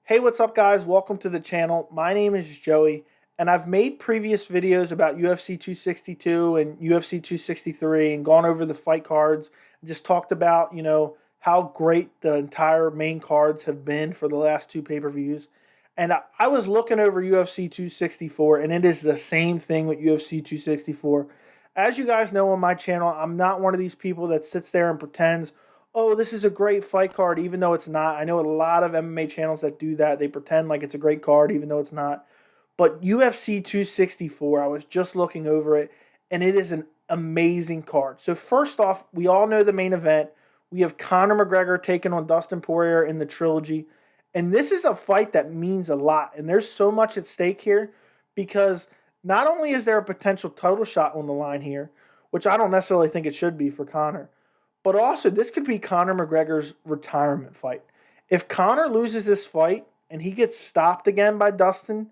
Hey, what's up, guys? Welcome to the channel. My name is Joey, and I've made previous videos about UFC 262 and UFC 263 and gone over the fight cards and just talked about, how great the entire main cards have been for the last two pay-per-views. And I was looking over UFC 264, and it is the same thing with UFC 264. As you guys know on my channel, I'm not one of these people that sits there and pretends, oh, this is a great fight card, even though it's not. I know a lot of MMA channels that do that. They pretend like it's a great card, even though it's not. But UFC 264, I was just looking over it, and it is an amazing card. So, first off, we all know the main event. We have Conor McGregor taking on Dustin Poirier in the trilogy. And this is a fight that means a lot. And there's so much at stake here because not only is there a potential title shot on the line here, which I don't necessarily think it should be for Conor, but also, this could be Conor McGregor's retirement fight. If Conor loses this fight and he gets stopped again by Dustin,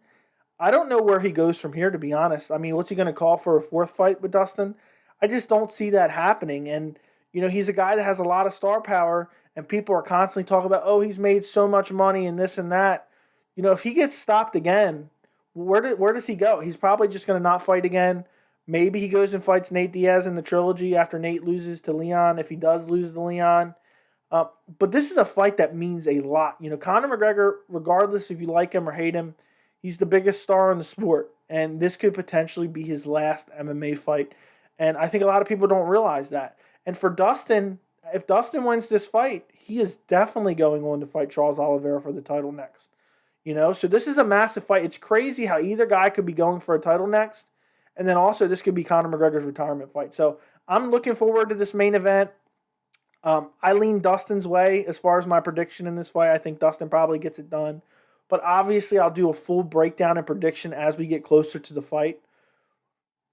I don't know where he goes from here, to be honest. I mean, what's he going to call for a fourth fight with Dustin? I just don't see that happening. And, he's a guy that has a lot of star power, and people are constantly talking about, oh, he's made so much money and this and that. If he gets stopped again, where does he go? He's probably just going to not fight again. Maybe he goes and fights Nate Diaz in the trilogy after Nate loses to Leon, if he does lose to Leon. But this is a fight that means a lot. Conor McGregor, regardless if you like him or hate him, he's the biggest star in the sport. And this could potentially be his last MMA fight. And I think a lot of people don't realize that. And for Dustin, if Dustin wins this fight, he is definitely going on to fight Charles Oliveira for the title next. So this is a massive fight. It's crazy how either guy could be going for a title next. And then also, this could be Conor McGregor's retirement fight. So I'm looking forward to this main event. I lean Dustin's way as far as my prediction in this fight. I think Dustin probably gets it done. But obviously, I'll do a full breakdown and prediction as we get closer to the fight.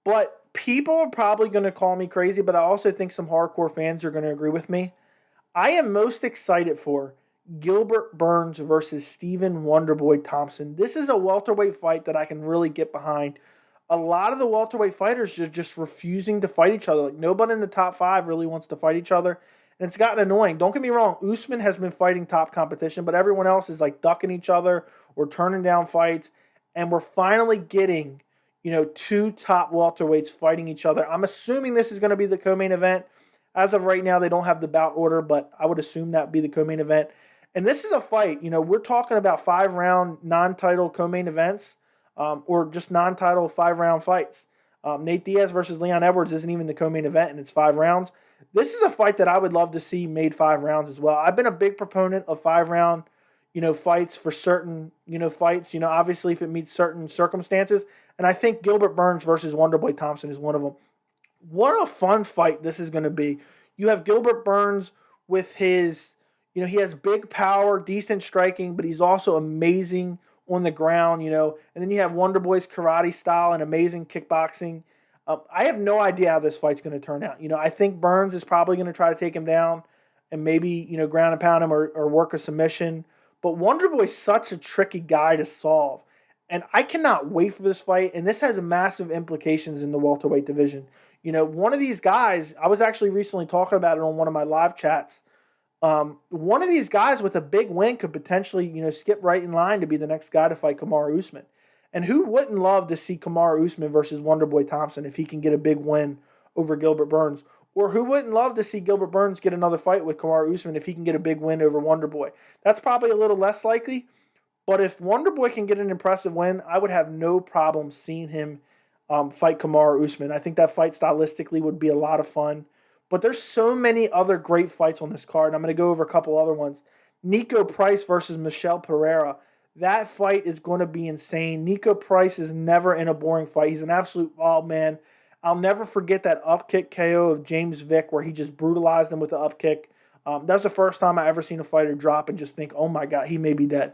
But people are probably going to call me crazy, but I also think some hardcore fans are going to agree with me. I am most excited for Gilbert Burns versus Stephen Wonderboy Thompson. This is a welterweight fight that I can really get behind. A lot of the welterweight fighters are just refusing to fight each other. Like, nobody in the top five really wants to fight each other. And it's gotten annoying. Don't get me wrong. Usman has been fighting top competition, but everyone else is like ducking each other or turning down fights. And we're finally getting, two top welterweights fighting each other. I'm assuming this is going to be the co-main event. As of right now, they don't have the bout order, but I would assume that would be the co-main event. And this is a fight. We're talking about 5-round non-title co-main events. Or just non-title 5-round fights. Nate Diaz versus Leon Edwards isn't even the co-main event, and it's 5 rounds. This is a fight that I would love to see made 5 rounds as well. I've been a big proponent of 5-round, fights for certain, fights. Obviously if it meets certain circumstances. And I think Gilbert Burns versus Wonderboy Thompson is one of them. What a fun fight this is going to be. You have Gilbert Burns with his, he has big power, decent striking, but he's also amazing on the ground, and then you have Wonderboy's karate style and amazing kickboxing. I have no idea how this fight's going to turn out. I think Burns is probably going to try to take him down and maybe, ground and pound him or work a submission. But Wonderboy's such a tricky guy to solve. And I cannot wait for this fight. And this has massive implications in the welterweight division. One of these guys, I was actually recently talking about it on one of my live chats. One of these guys with a big win could potentially, skip right in line to be the next guy to fight Kamaru Usman. And who wouldn't love to see Kamaru Usman versus Wonderboy Thompson if he can get a big win over Gilbert Burns? Or who wouldn't love to see Gilbert Burns get another fight with Kamaru Usman if he can get a big win over Wonderboy? That's probably a little less likely. But if Wonderboy can get an impressive win, I would have no problem seeing him fight Kamaru Usman. I think that fight stylistically would be a lot of fun. But there's so many other great fights on this card. I'm going to go over a couple other ones. Niko Price versus Michel Pereira. That fight is going to be insane. Niko Price is never in a boring fight. He's an absolute wild man. I'll never forget that upkick KO of James Vick where he just brutalized him with the upkick. That's the first time I ever seen a fighter drop and just think, oh my God, he may be dead.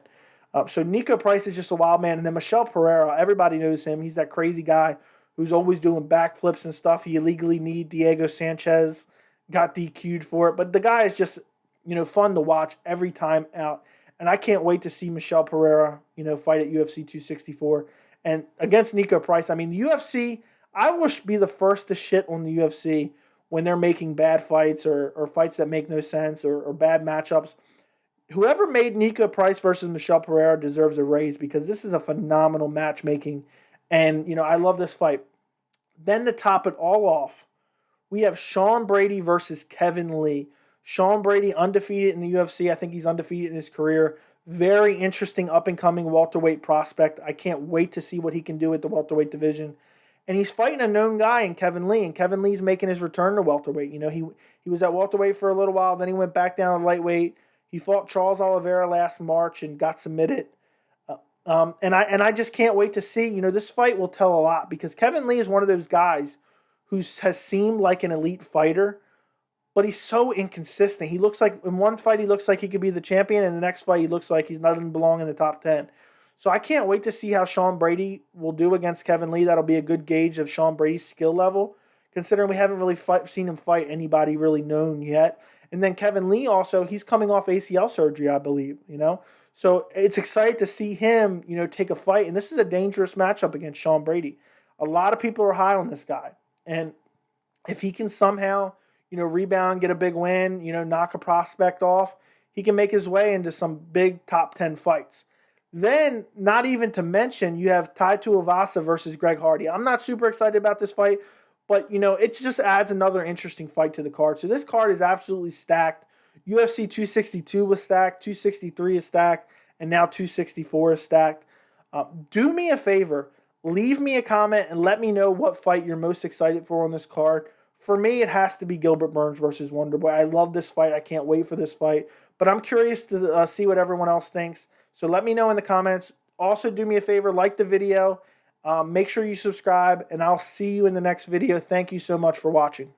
So Niko Price is just a wild man. And then Michel Pereira, everybody knows him. He's that crazy guy who's always doing backflips and stuff. He illegally kneed Diego Sanchez, got DQ'd for it. But the guy is just, fun to watch every time out. And I can't wait to see Michel Pereira, fight at UFC 264. And against Niko Price, I mean, the UFC, I wish be the first to shit on the UFC when they're making bad fights or fights that make no sense or bad matchups. whoever made Niko Price versus Michel Pereira deserves a raise because this is a phenomenal matchmaking. And, I love this fight. Then to top it all off, we have Sean Brady versus Kevin Lee. Sean Brady undefeated in the UFC. I think he's undefeated in his career. Very interesting up-and-coming welterweight prospect. I can't wait to see what he can do at the welterweight division. And he's fighting a known guy in Kevin Lee, and Kevin Lee's making his return to welterweight. He was at welterweight for a little while, then he went back down to lightweight. He fought Charles Oliveira last March and got submitted. And I just can't wait to see. This fight will tell a lot because Kevin Lee is one of those guys who has seemed like an elite fighter, but he's so inconsistent. He looks like in one fight he looks like he could be the champion, and the next fight he looks like he doesn't belong in the top 10. So I can't wait to see how Sean Brady will do against Kevin Lee. That'll be a good gauge of Sean Brady's skill level, considering we haven't really seen him fight anybody really known yet. And then Kevin Lee also, he's coming off ACL surgery, I believe, So it's exciting to see him, take a fight. And this is a dangerous matchup against Sean Brady. A lot of people are high on this guy. And if he can somehow, rebound, get a big win, knock a prospect off, he can make his way into some big top 10 fights. Then, not even to mention, you have Tuivasa versus Greg Hardy. I'm not super excited about this fight, but, it just adds another interesting fight to the card. So this card is absolutely stacked. UFC 262 was stacked, 263 is stacked, and now 264 is stacked. Do me a favor. Leave me a comment and let me know what fight you're most excited for on this card. For me, it has to be Gilbert Burns versus Wonderboy. I love this fight. I can't wait for this fight. But I'm curious to see what everyone else thinks. So let me know in the comments. Also, do me a favor, like the video. Make sure you subscribe, and I'll see you in the next video. Thank you so much for watching.